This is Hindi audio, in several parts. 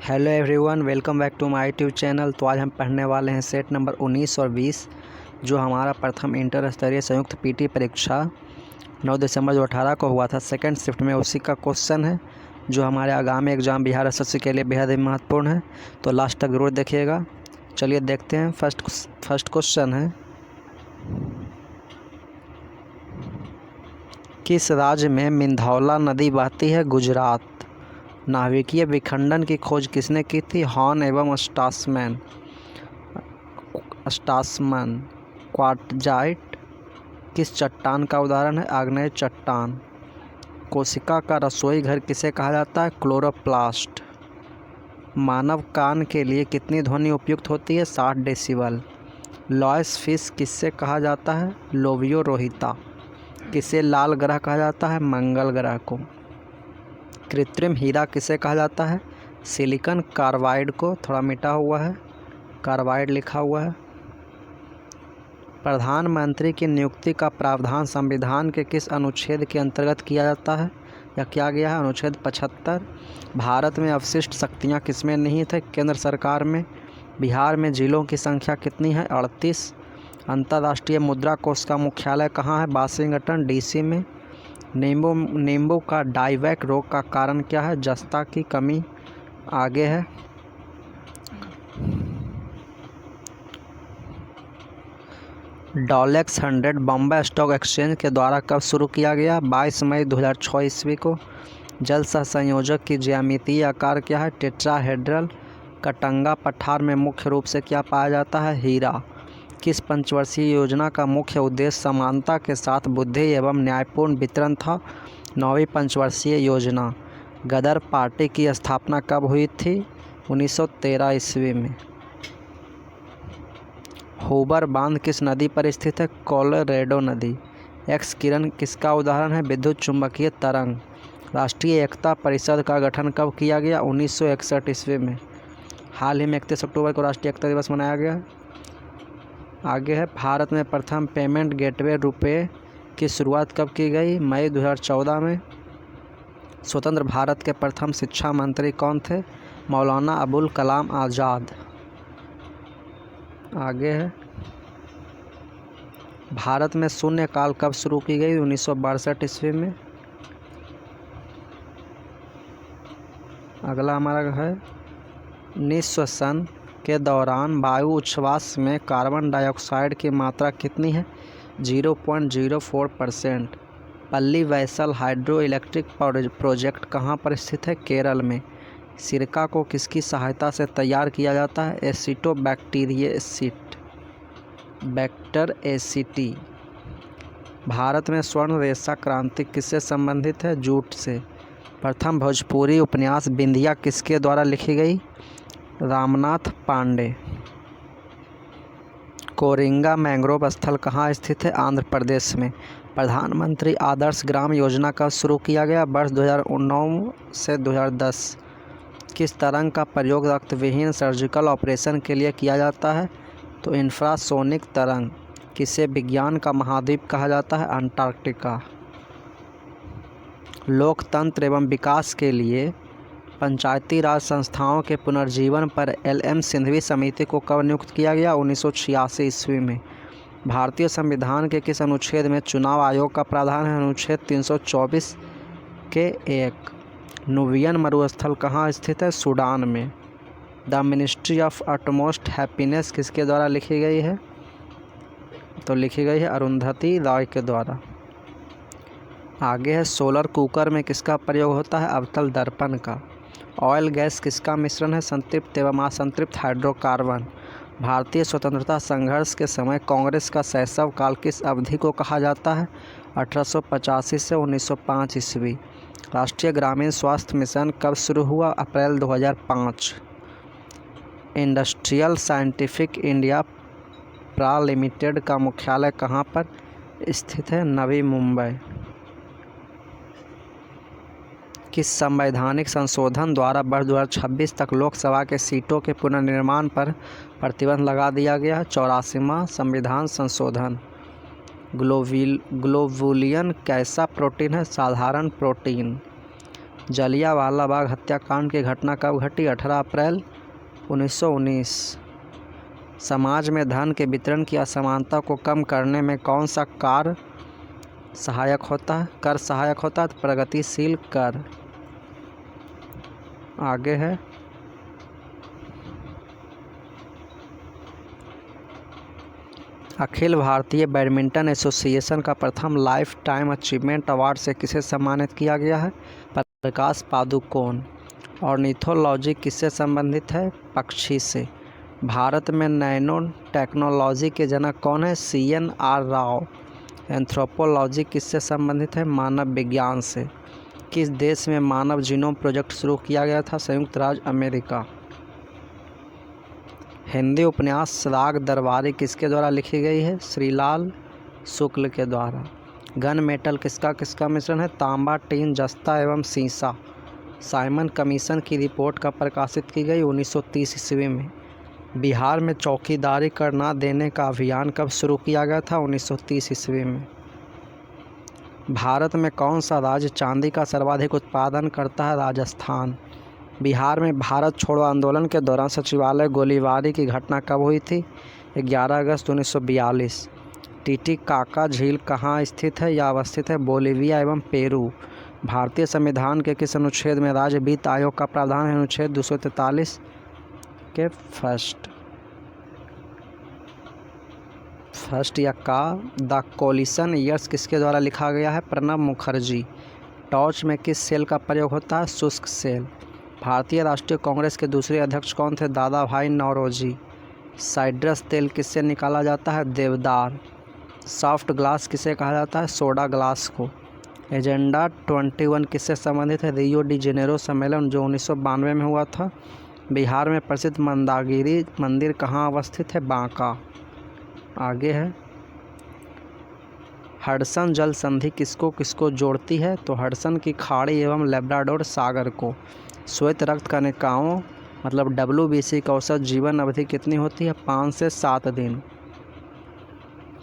Hello everyone, welcome back to my YouTube channel. तो आज हम पढ़ने वाले हैं सेट नंबर 19 और 20 जो हमारा प्रथम इंटर स्तरीय संयुक्त पीटी परीक्षा 9 दिसंबर 2018 को हुआ था सेकंड शिफ्ट में। उसी का क्वेश्चन है जो हमारे आगामी एग्ज़ाम बिहार एसएससी के लिए बेहद ही महत्वपूर्ण है, तो लास्ट तक ज़रूर देखिएगा। चलिए देखते हैं। फर्स्ट क्वेश्चन है, किस राज्य में मिंधौला नदी बहती है? गुजरात। नाभिकीय विखंडन की खोज किसने की थी? हॉर्न एवं स्टासमैन। क्वार्टजाइट किस चट्टान का उदाहरण है? आग्नेय चट्टान। कोशिका का रसोई घर किसे कहा जाता है? क्लोरोप्लास्ट। मानव कान के लिए कितनी ध्वनि उपयुक्त होती है? 60 डेसिबल। लॉयस फिश किससे कहा जाता है? लोबियो रोहिता। किसे लाल ग्रह कहा जाता है? मंगल ग्रह को। कृत्रिम हीरा किसे कहा जाता है? सिलिकॉन कार्बाइड को। थोड़ा मिटा हुआ है, कार्बाइड लिखा हुआ है। प्रधानमंत्री की नियुक्ति का प्रावधान संविधान के किस अनुच्छेद के अंतर्गत किया जाता है या किया गया है? अनुच्छेद 75। भारत में अवशिष्ट शक्तियाँ किसमें निहित है? केंद्र सरकार में। बिहार में जिलों की संख्या कितनी है? 38। अंतर्राष्ट्रीय मुद्रा कोष का मुख्यालय कहाँ है? वाशिंगटन डीसी में। नींबू का डाइवैक रोग का कारण क्या है? जस्ता की कमी। आगे है, डॉलेक्स 100 बॉम्बे स्टॉक एक्सचेंज के द्वारा कब शुरू किया गया? 22 मई 2006 ईस्वी को। जल सहसंयोजक की ज्यामितीय आकार क्या है? टेट्राहेड्रल। कटंगा पठार में मुख्य रूप से क्या पाया जाता है? हीरा। किस पंचवर्षीय योजना का मुख्य उद्देश्य समानता के साथ बुद्धि एवं न्यायपूर्ण वितरण था? 9वीं पंचवर्षीय योजना। गदर पार्टी की स्थापना कब हुई थी? 1913 ईस्वी में। हूबर बांध किस नदी पर स्थित है? कोलोरेडो नदी। एक्स किरण किसका उदाहरण है? विद्युत चुंबकीय तरंग। राष्ट्रीय एकता परिषद का गठन कब किया गया? 1961 ईस्वी में। हाल ही में 31 अक्टूबर को राष्ट्रीय एकता दिवस मनाया गया। आगे है, भारत में प्रथम पेमेंट गेटवे रुपए की शुरुआत कब की गई? मई 2014 में। स्वतंत्र भारत के प्रथम शिक्षा मंत्री कौन थे? मौलाना अबुल कलाम आज़ाद। आगे है, भारत में शून्यकाल कब शुरू की गई? 1962 ईस्वी में। अगला हमारा है, निःश्वसन के दौरान वायु उच्छ्वास में कार्बन डाइऑक्साइड की मात्रा कितनी है? 0.04%। पल्ली वैसल हाइड्रो इलेक्ट्रिक प्रोजेक्ट कहाँ पर स्थित है? केरल में। सिरका को किसकी सहायता से तैयार किया जाता है? बैक्टर एसिटी। भारत में स्वर्ण रेशा क्रांति किससे संबंधित है? जूट से। प्रथम भोजपुरी उपन्यास बिंदिया किसके द्वारा लिखी गई? रामनाथ पांडे। कोरिंगा मैंग्रोव स्थल कहाँ स्थित है? आंध्र प्रदेश में। प्रधानमंत्री आदर्श ग्राम योजना का शुरू किया गया? वर्ष 2009 से 2010। किस तरंग का प्रयोग रक्त विहीन सर्जिकल ऑपरेशन के लिए किया जाता है? तो इंफ्रासोनिक तरंग। किसे विज्ञान का महाद्वीप कहा जाता है? अंटार्कटिका। लोकतंत्र एवं विकास के लिए पंचायती राज संस्थाओं के पुनर्जीवन पर LM सिंघवी समिति को कब नियुक्त किया गया? 1986 ईस्वी में। भारतीय संविधान के किस अनुच्छेद में चुनाव आयोग का प्रावधान है? अनुच्छेद 324 के 1। नुबियन मरुस्थल कहाँ स्थित है? सूडान में। The ministry of utmost happiness किसके द्वारा लिखी गई है? तो लिखी गई है अरुंधति रॉय के द्वारा। आगे है, सोलर कुकर में किसका प्रयोग होता है? अवतल दर्पण का। ऑयल गैस किसका मिश्रण है? संतृप्त एवं असंतृप्त हाइड्रोकार्बन। भारतीय स्वतंत्रता संघर्ष के समय कांग्रेस का शैशव काल किस अवधि को कहा जाता है? 1885 से 1905 ईस्वी। राष्ट्रीय ग्रामीण स्वास्थ्य मिशन कब शुरू हुआ? अप्रैल 2005। इंडस्ट्रियल साइंटिफिक इंडिया प्रा लिमिटेड का मुख्यालय कहाँ पर स्थित है? नवी मुंबई। किस संवैधानिक संशोधन द्वारा वर्ष 2026 तक लोकसभा के सीटों के पुनर्निर्माण पर प्रतिबंध लगा दिया गया? 84वां संविधान संशोधन। ग्लोबुलिन कैसा प्रोटीन है? साधारण प्रोटीन। जलियांवाला बाग हत्याकांड की घटना कब घटी? 18 अप्रैल 1919। समाज में धन के वितरण की असमानता को कम करने में कौन सा कर सहायक होता है? प्रगतिशील कर। आगे है, अखिल भारतीय बैडमिंटन एसोसिएशन का प्रथम लाइफ टाइम अचीवमेंट अवार्ड से किसे सम्मानित किया गया है? प्रकाश पादुकोण। ऑर्निथोलॉजी किससे संबंधित है? पक्षी से। भारत में नैनो टेक्नोलॉजी के जनक कौन है? CNR राव। एंथ्रोपोलॉजी किससे संबंधित है? मानव विज्ञान से। किस देश में मानव जीनोम प्रोजेक्ट शुरू किया गया था? संयुक्त राज्य अमेरिका। हिंदी उपन्यास राग दरबारी किसके द्वारा लिखी गई है? श्रीलाल शुक्ल के द्वारा। गन मेटल किसका मिश्रण है? तांबा, टीन, जस्ता एवं सीसा। साइमन कमीशन की रिपोर्ट कब प्रकाशित की गई? 1930 ईस्वी में। बिहार में चौकीदारी कर ना देने का अभियान कब शुरू किया गया था? 1930 ईस्वी में। भारत में कौन सा राज्य चांदी का सर्वाधिक उत्पादन करता है? राजस्थान। बिहार में भारत छोड़ो आंदोलन के दौरान सचिवालय गोलीबारी की घटना कब हुई थी? 11 अगस्त 1942। टीटीकाका झील कहाँ स्थित है या अवस्थित है? बोलीविया एवं पेरू। भारतीय संविधान के किस अनुच्छेद में राज्य वित्त आयोग का प्रावधान है? अनुच्छेद 243 के फर्स्ट या का। द कोलिशन ईयर्स किसके द्वारा लिखा गया है? प्रणब मुखर्जी। टॉर्च में किस सेल का प्रयोग होता है? शुष्क सेल। भारतीय राष्ट्रीय कांग्रेस के दूसरे अध्यक्ष कौन थे? दादा भाई नौरोजी। साइट्रस तेल किससे निकाला जाता है? देवदार। सॉफ्ट ग्लास किसे कहा जाता है? सोडा ग्लास को। एजेंडा 21 किससे संबंधित है? रियो डी जेनेरो सम्मेलन जो 1992 में हुआ था। बिहार में प्रसिद्ध मंदागिरी मंदिर कहाँ अवस्थित है? बांका। आगे है, हडसन जल संधि किसको जोड़ती है? तो हडसन की खाड़ी एवं लेब्राडोर सागर को। श्वेत रक्त कणिकाओं मतलब WBC का औसत जीवन अवधि कितनी होती है? 5 से 7 दिन।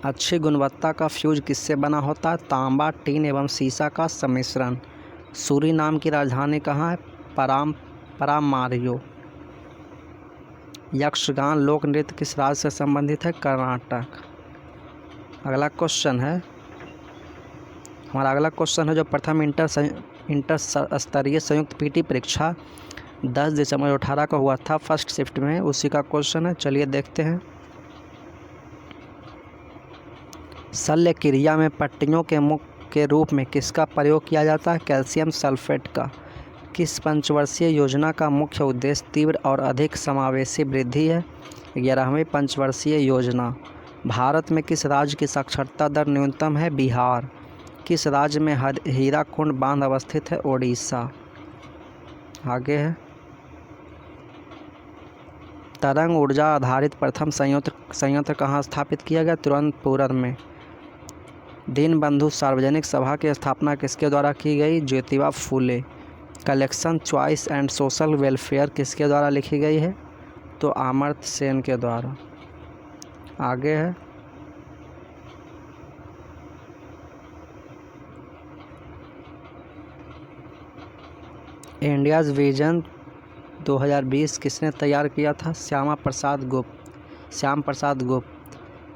अच्छी गुणवत्ता का फ्यूज किससे बना होता है? तांबा, टीन एवं सीसा का सम्मिश्रण। सूरीनाम की राजधानी कहाँ है? परामारियो। यक्षगान लोक नृत्य किस राज्य से संबंधित है? कर्नाटक। हमारा अगला क्वेश्चन है जो प्रथम इंटर स्तरीय संयुक्त PT परीक्षा 10 दिसंबर 2018 को हुआ था फर्स्ट शिफ्ट में, उसी का क्वेश्चन है। चलिए देखते हैं। शल्य क्रिया में पट्टियों के मुख के रूप में किसका प्रयोग किया जाता है? कैल्शियम सल्फेट का। किस पंचवर्षीय योजना का मुख्य उद्देश्य तीव्र और अधिक समावेशी वृद्धि है? 11वीं पंचवर्षीय योजना। भारत में किस राज्य की साक्षरता दर न्यूनतम है? बिहार। किस राज्य में हीराकुंड बांध अवस्थित है? ओडिशा। आगे है, तरंग ऊर्जा आधारित प्रथम संयंत्र कहाँ स्थापित किया गया? तिरुवनंतपुरम में। दीनबंधु सार्वजनिक सभा की स्थापना किसके द्वारा की गई? Jyotiba Phule. Collection choice and social welfare किसके द्वारा लिखी गई है? तो अमर्त्य सेन के द्वारा। आगे है, इंडियाज़ विजन 2020 किसने तैयार किया था? श्याम प्रसाद गुप्त।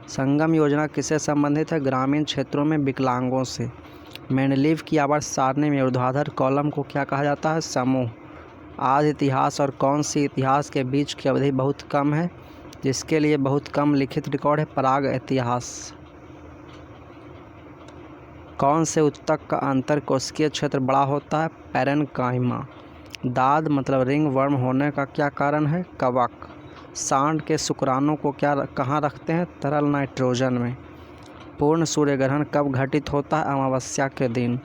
संगम योजना किससे संबंधित है? ग्रामीण क्षेत्रों में विकलांगों से। मेंडलीव की आवर्त सारणी में ऊर्ध्वाधर कॉलम को क्या कहा जाता है? समूह। आज इतिहास और कौन सी इतिहास के बीच की अवधि बहुत कम है, जिसके लिए बहुत कम लिखित रिकॉर्ड है? प्राग इतिहास। कौन से उत्तक का अंतर कोशिकीय क्षेत्र बड़ा होता है? पैरेन्काइमा। दाद मतलब रिंग वर्म होने का क्या कारण है? कवक। सांड के शुक्राणु को कहाँ रखते हैं? तरल नाइट्रोजन में। पूर्ण सूर्य ग्रहण कब घटित होता है? अमावस्या के दिन।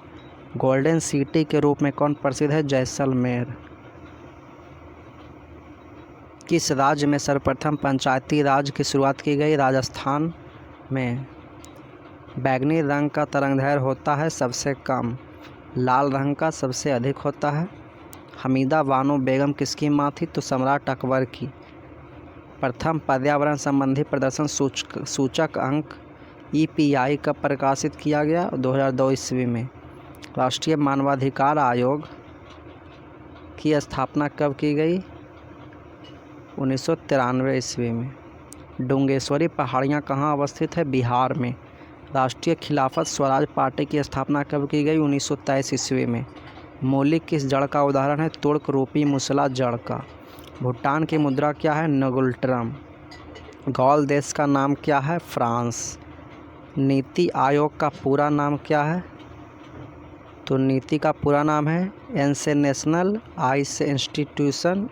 गोल्डन सिटी के रूप में कौन प्रसिद्ध है? जैसलमेर। किस राज्य में सर्वप्रथम पंचायती राज की शुरुआत की गई? राजस्थान में। बैगनी रंग का तरंगदैर्घ्य होता है सबसे कम, लाल रंग का सबसे अधिक होता है। हमीदा बानो बेगम किसकी माँ थी? तो सम्राट अकबर की। प्रथम पर्यावरण संबंधी प्रदर्शन सूचक अंक EPI कब प्रकाशित किया गया? 2002 ईस्वी में। राष्ट्रीय मानवाधिकार आयोग की स्थापना कब की गई? 1993 ईस्वी में। डुंगेश्वरी पहाड़ियाँ कहाँ अवस्थित है? बिहार में। राष्ट्रीय खिलाफत स्वराज पार्टी की स्थापना कब की गई? 1923 ईस्वी में। मूली किस जड़ का उदाहरण है? तुर्क रूपी मुसला जड़ का। भूटान की मुद्रा क्या है? नगुल्ट्रम। गौल देश का नाम क्या है? फ्रांस। नीति आयोग का पूरा नाम क्या है? तो नीति का पूरा नाम है एन से नेशनल, आई से इंस्टीट्यूशन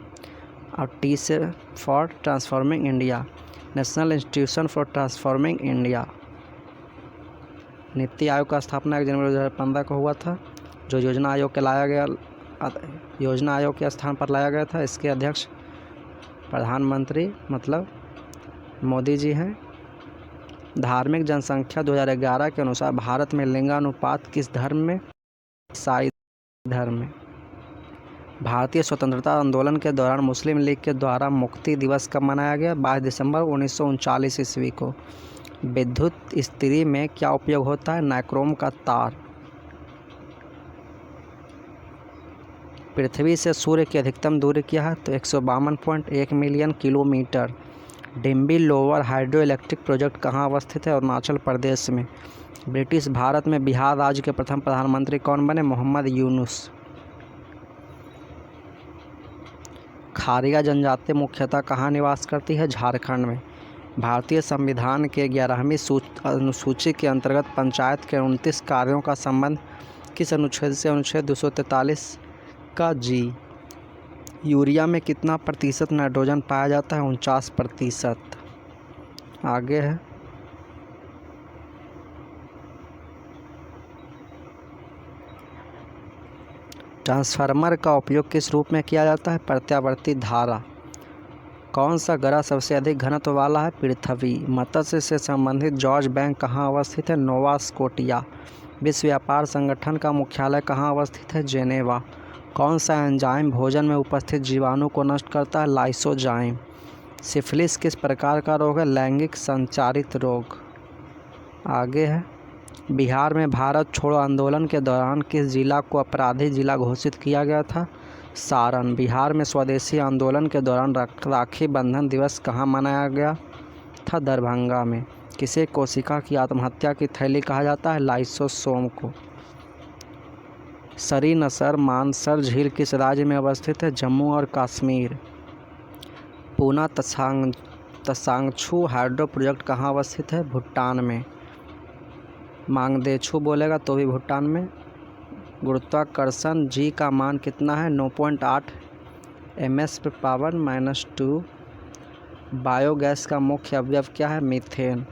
और टी से for transforming India, national institution for transforming India. NITI Aayog का स्थापना 1 जनवरी 2015 को हुआ था, जो योजना आयोग के स्थान पर लाया गया था। इसके अध्यक्ष प्रधानमंत्री मतलब मोदी जी हैं। धार्मिक जनसंख्या 2011 के अनुसार भारत में लिंगानुपात किस धर्म में? ईसाई धर्म में। भारतीय स्वतंत्रता आंदोलन के दौरान मुस्लिम लीग के द्वारा मुक्ति दिवस कब मनाया गया? 22 दिसंबर 1939 ईस्वी को। विद्युत इस्त्री में क्या उपयोग होता है? नाइक्रोम का तार। पृथ्वी से सूर्य की अधिकतम दूरी क्या है? तो 152.1 million kilometre. Dimbi lower hydro electric project कहाँ अवस्थित है? अरुणाचल प्रदेश में। ब्रिटिश भारत में बिहार राज्य के प्रथम प्रधानमंत्री कौन बने? मोहम्मद यूनुस। खारिया जनजाति मुख्यतः कहाँ निवास करती है? झारखंड में। भारतीय संविधान के 11वीं अनुसूची के अंतर्गत पंचायत के 29 कार्यों का संबंध किस अनुच्छेद से? अनुच्छेद 243 का जी। यूरिया में कितना प्रतिशत नाइट्रोजन पाया जाता है? 49%। आगे है ट्रांसफार्मर का उपयोग किस रूप में किया जाता है? प्रत्यावर्ती धारा। कौन सा ग्रह सबसे अधिक घनत्व वाला है? पृथ्वी। मत्स्य से संबंधित जॉर्ज बैंक कहाँ अवस्थित है? Nova Scotia. विश्व व्यापार संगठन का मुख्यालय कहाँ अवस्थित है? जेनेवा। कौन सा एंजाइम भोजन में उपस्थित जीवाणु को नष्ट करता है? लाइसोजाइम। सिफिलिस किस प्रकार का रोग है? लैंगिक संचारित रोग। आगे है बिहार में भारत छोड़ो आंदोलन के दौरान किस जिला को अपराधी जिला घोषित किया गया था? सारण। बिहार में स्वदेशी आंदोलन के दौरान राखी बंधन दिवस कहाँ मनाया गया था? दरभंगा में। किसे कोशिका की आत्महत्या की थैली कहा जाता है? लाइसोसोम को। सरीनसर मानसर झील किस राज्य में अवस्थित है? जम्मू और कश्मीर। पूना तसांगछू हाइड्रो प्रोजेक्ट कहाँ अवस्थित है? भूटान में। मांगदेछू बोलेगा तो भी भूटान में। गुरुत्वाकर्षण जी का मान कितना है? 9.8 ms/-2। बायोगैस का मुख्य अवयव क्या है? मीथेन।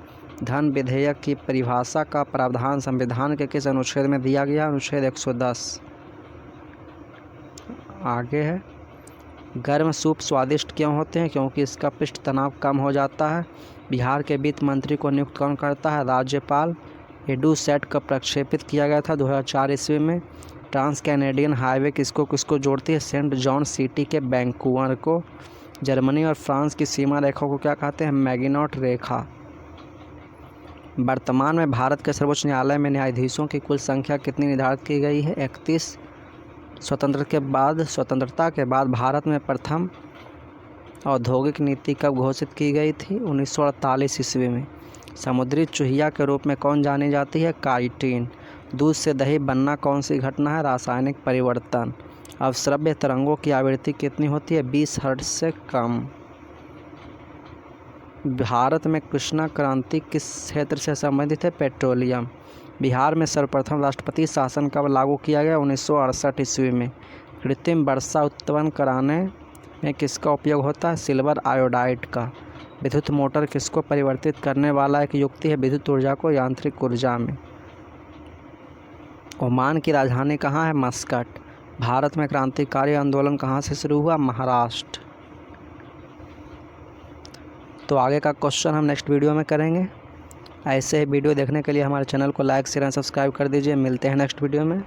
धन विधेयक की परिभाषा का प्रावधान संविधान के किस अनुच्छेद में दिया गया? अनुच्छेद 110। आगे है गर्म सूप स्वादिष्ट क्यों होते हैं? क्योंकि इसका पृष्ठ तनाव कम हो जाता है। बिहार के वित्त मंत्री को नियुक्त कौन करता है? राज्यपाल। एडुसेट का प्रक्षेपित किया गया था 2004 ईस्वी में। ट्रांस कैनेडियन हाईवे किसको किसको जोड़ती है? सेंट जॉन सिटी के वैंकूवर को। जर्मनी और फ्रांस की सीमा रेखा को क्या कहते हैं? मैगिनॉट रेखा। वर्तमान में भारत के सर्वोच्च न्यायालय में न्यायाधीशों की कुल संख्या कितनी निर्धारित की गई है? 31। स्वतंत्रता के बाद भारत में प्रथम औद्योगिक नीति कब घोषित की गई थी? 1948 ईस्वी में। समुद्री चूहिया के रूप में कौन जानी जाती है? काइटिन। दूध से दही बनना कौन सी घटना है? रासायनिक परिवर्तन। अवश्रव्य तरंगों की आवृत्ति कितनी होती है? 20 हर्ट्ज से कम। भारत में कृष्णा क्रांति किस क्षेत्र से संबंधित है? पेट्रोलियम। बिहार में सर्वप्रथम राष्ट्रपति शासन कब लागू किया गया? 1968 ईस्वी में। कृत्रिम वर्षा उत्पन्न कराने में किसका उपयोग होता है? सिल्वर आयोडाइड का। विद्युत मोटर किसको परिवर्तित करने वाला एक युक्ति है? विद्युत ऊर्जा को यांत्रिक ऊर्जा में। ओमान की राजधानी कहाँ है? मस्कट। भारत में क्रांतिकारी आंदोलन कहाँ से शुरू हुआ? महाराष्ट्र। तो आगे का क्वेश्चन हम नेक्स्ट वीडियो में करेंगे। ऐसे ही वीडियो देखने के लिए हमारे चैनल को लाइक शेयर एंड सब्सक्राइब कर दीजिए। मिलते हैं नेक्स्ट वीडियो में।